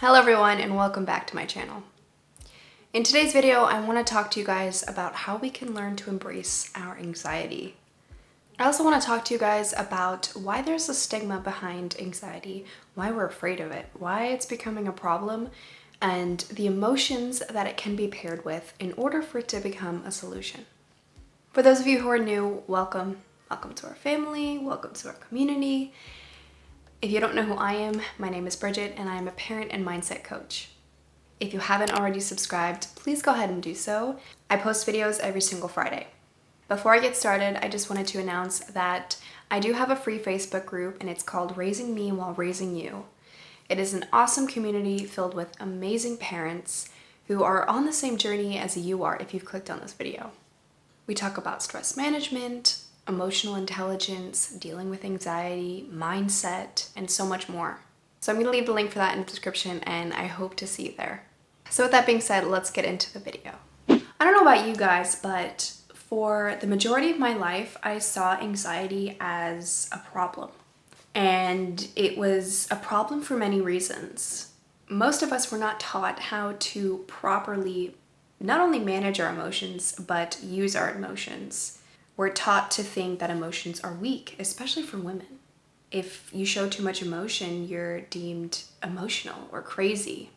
Hello everyone and welcome back to my channel. In today's video, I want to talk to you guys about how we can learn to embrace our anxiety. I also want to talk to you guys about why there's a stigma behind anxiety, why we're afraid of it, why it's becoming a problem, and the emotions that it can be paired with in order for it to become a solution. For those of you who are new, welcome. Welcome to our family, welcome to our community. If you don't know who I am, my name is Bridget and I am a parent and mindset coach. If you haven't already subscribed, please go ahead and do so. I post videos every single Friday. Before I get started, I just wanted to announce that I do have a free Facebook group and it's called Raising Me While Raising You. It is an awesome community filled with amazing parents who are on the same journey as you are if you've clicked on this video. We talk about stress management, emotional intelligence, dealing with anxiety, mindset, and so much more. So I'm going to leave the link for that in the description and I hope to see you there. So with that being said, let's get into the video. I don't know about you guys, but for the majority of my life, I saw anxiety as a problem. And it was a problem for many reasons. Most of us were not taught how to properly not only manage our emotions, but use our emotions. We're taught to think that emotions are weak, especially for women. If you show too much emotion, you're deemed emotional or crazy.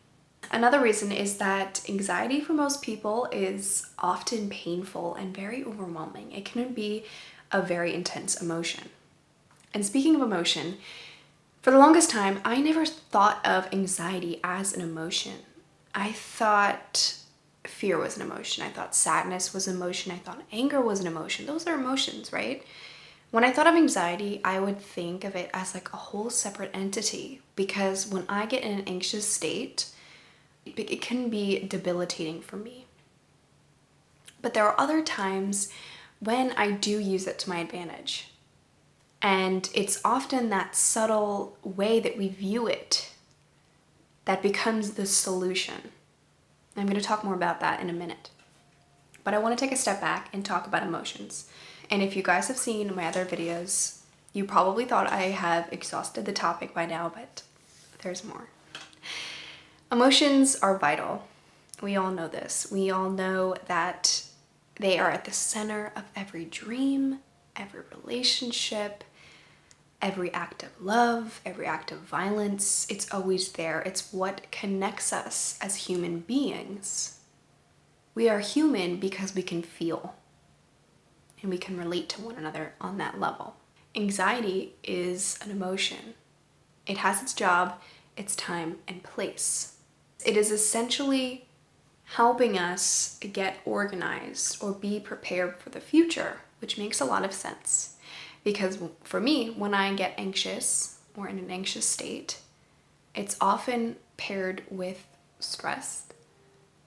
Another reason is that anxiety for most people is often painful and very overwhelming. It can be a very intense emotion. And speaking of emotion, for the longest time, I never thought of anxiety as an emotion. I thought fear was an emotion. I thought sadness was an emotion. I thought anger was an emotion. Those are emotions, right? When I thought of anxiety, I would think of it as like a whole separate entity because when I get in an anxious state, it can be debilitating for me. But there are other times when I do use it to my advantage. And it's often that subtle way that we view it that becomes the solution. I'm going to talk more about that in a minute. But I want to take a step back and talk about emotions. And if you guys have seen my other videos, you probably thought I have exhausted the topic by now, but there's more. Emotions are vital. We all know this. We all know that they are at the center of every dream, every relationship, every act of love, every act of violence. It's always there. It's what connects us as human beings. We are human because we can feel and we can relate to one another on that level. Anxiety is an emotion. It has its job, its time, and place. It is essentially helping us get organized or be prepared for the future, which makes a lot of sense. Because for me, when I get anxious or in an anxious state, it's often paired with stress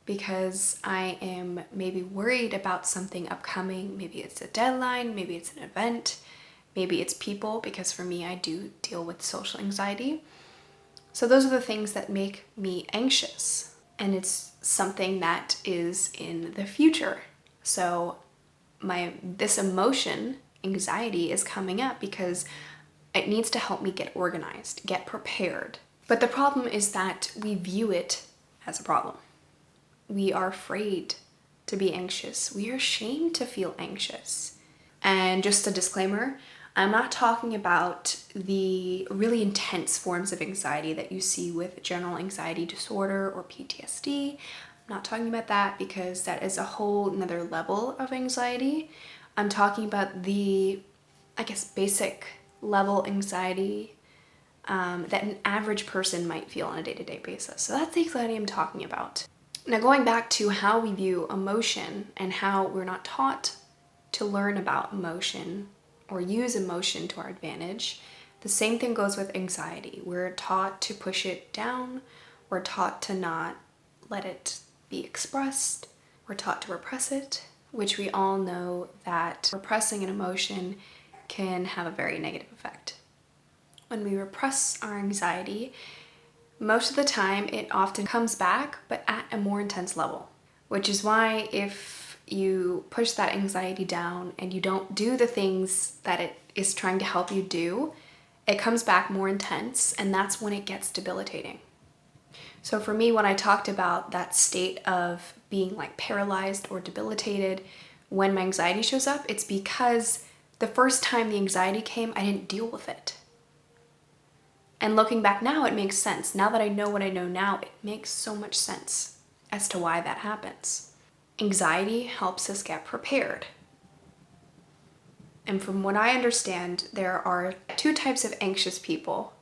because I am maybe worried about something upcoming. Maybe it's a deadline, maybe it's an event, maybe it's people, because for me, I do deal with social anxiety. So those are the things that make me anxious. And it's something that is in the future. So this emotion, anxiety, is coming up because it needs to help me get organized, get prepared. But the problem is that we view it as a problem. We are afraid to be anxious. We are ashamed to feel anxious. And just a disclaimer, I'm not talking about the really intense forms of anxiety that you see with general anxiety disorder or PTSD. I'm not talking about that because that is a whole another level of anxiety. I'm talking about the, basic level anxiety that an average person might feel on a day-to-day basis. So that's the anxiety I'm talking about. Now going back to how we view emotion and how we're not taught to learn about emotion or use emotion to our advantage, the same thing goes with anxiety. We're taught to push it down. We're taught to not let it be expressed. We're taught to repress it, which we all know that repressing an emotion can have a very negative effect. When we repress our anxiety, most of the time it often comes back, but at a more intense level, which is why if you push that anxiety down and you don't do the things that it is trying to help you do, it comes back more intense, and that's when it gets debilitating. So for me, when I talked about that state of being like paralyzed or debilitated when my anxiety shows up, it's because the first time the anxiety came, I didn't deal with it. And looking back now, it makes sense. Now that I know what I know now, it makes so much sense as to why that happens. Anxiety helps us get prepared. And from what I understand, there are two types of anxious people.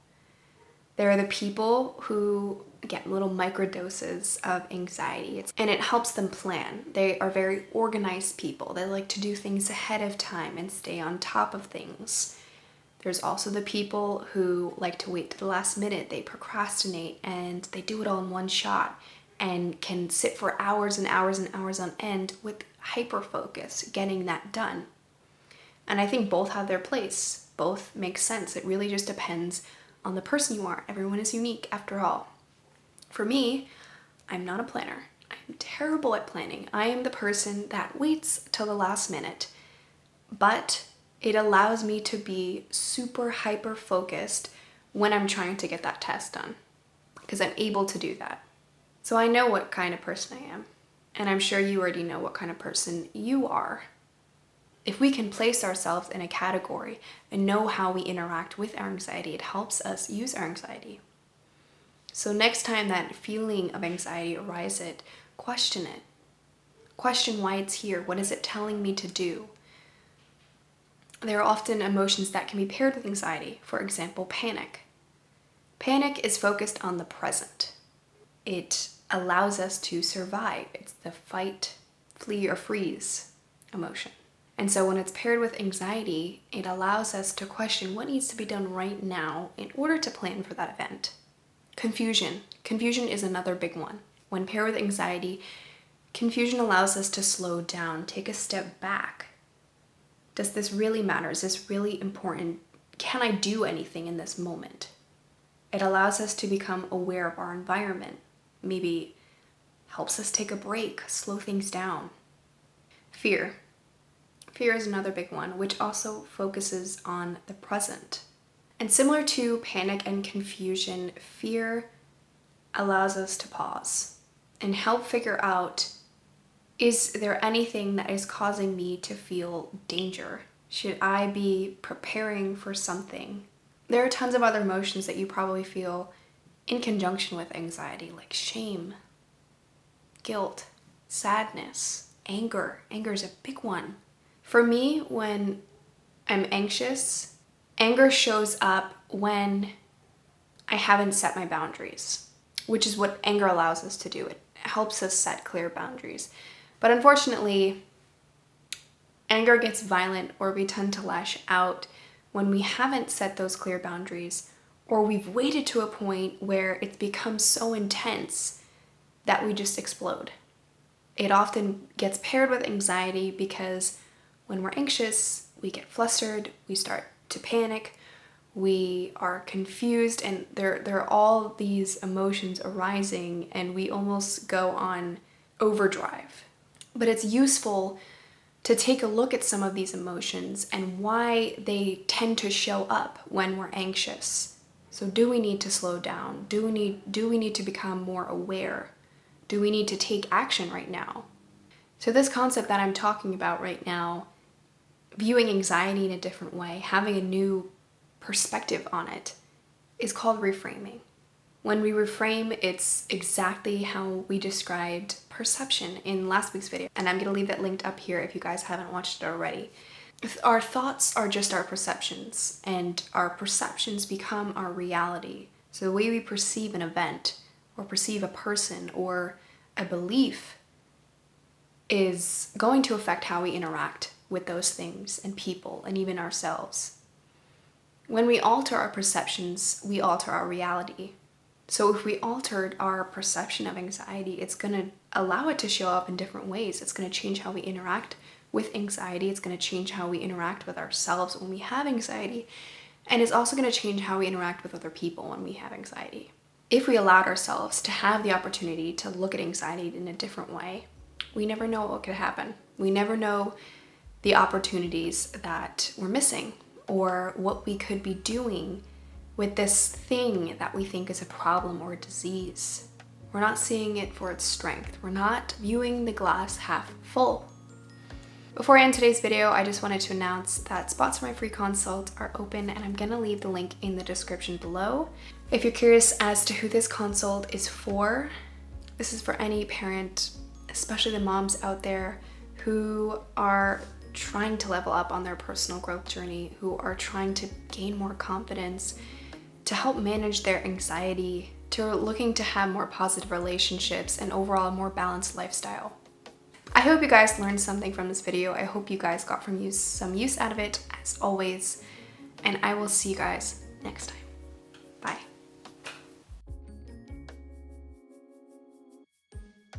There are the people who get little microdoses of anxiety, and it helps them plan. They are very organized people. They like to do things ahead of time and stay on top of things. There's also the people who like to wait to the last minute. They procrastinate and they do it all in one shot and can sit for hours and hours and hours on end with hyper focus getting that done. And I think both have their place. Both make sense. It really just depends on the person you are. Everyone is unique after all. For me, I'm not a planner. I'm terrible at planning. I am the person that waits till the last minute, but it allows me to be super hyper focused when I'm trying to get that test done, because I'm able to do that. So I know what kind of person I am, and I'm sure you already know what kind of person you are. If we can place ourselves in a category and know how we interact with our anxiety, it helps us use our anxiety. So next time that feeling of anxiety arises, question it. Question why it's here. What is it telling me to do? There are often emotions that can be paired with anxiety. For example, panic. Panic is focused on the present. It allows us to survive. It's the fight, flee, or freeze emotion. And so when it's paired with anxiety, it allows us to question what needs to be done right now in order to plan for that event. Confusion. Confusion is another big one. When paired with anxiety, confusion allows us to slow down, take a step back. Does this really matter? Is this really important? Can I do anything in this moment? It allows us to become aware of our environment. Maybe helps us take a break, slow things down. Fear. Fear is another big one, which also focuses on the present. And similar to panic and confusion, fear allows us to pause and help figure out, is there anything that is causing me to feel danger? Should I be preparing for something? There are tons of other emotions that you probably feel in conjunction with anxiety, like shame, guilt, sadness, anger. Anger is a big one. For me, when I'm anxious, anger shows up when I haven't set my boundaries, which is what anger allows us to do. It helps us set clear boundaries. But unfortunately, anger gets violent, or we tend to lash out when we haven't set those clear boundaries, or we've waited to a point where it's become so intense that we just explode. It often gets paired with anxiety because when we're anxious, we get flustered, we start to panic, we are confused, and there are all these emotions arising, and we almost go on overdrive. But it's useful to take a look at some of these emotions and why they tend to show up when we're anxious. So do we need to slow down? Do we need to become more aware? Do we need to take action right now? So this concept that I'm talking about right now, viewing anxiety in a different way, having a new perspective on it, is called reframing. When we reframe, it's exactly how we described perception in last week's video. And I'm going to leave that linked up here if you guys haven't watched it already. Our thoughts are just our perceptions, and our perceptions become our reality. So the way we perceive an event, or perceive a person, or a belief is going to affect how we interact with those things and people and even ourselves. When we alter our perceptions, we alter our reality. So if we altered our perception of anxiety, it's going to allow it to show up in different ways. It's going to change how we interact with anxiety. It's going to change how we interact with ourselves when we have anxiety. And it's also going to change how we interact with other people when we have anxiety. If we allowed ourselves to have the opportunity to look at anxiety in a different way, we never know what could happen. We never know the opportunities that we're missing, or what we could be doing with this thing that we think is a problem or a disease. We're not seeing it for its strength. We're not viewing the glass half full. Before I end today's video, I just wanted to announce that spots for my free consult are open, and I'm gonna leave the link in the description below. If you're curious as to who this consult is for, this is for any parent, especially the moms out there who are trying to level up on their personal growth journey, who are trying to gain more confidence, to help manage their anxiety, to looking to have more positive relationships and overall a more balanced lifestyle. I hope you guys learned something from this video. I hope you guys got some use out of it as always, and I will see you guys next time.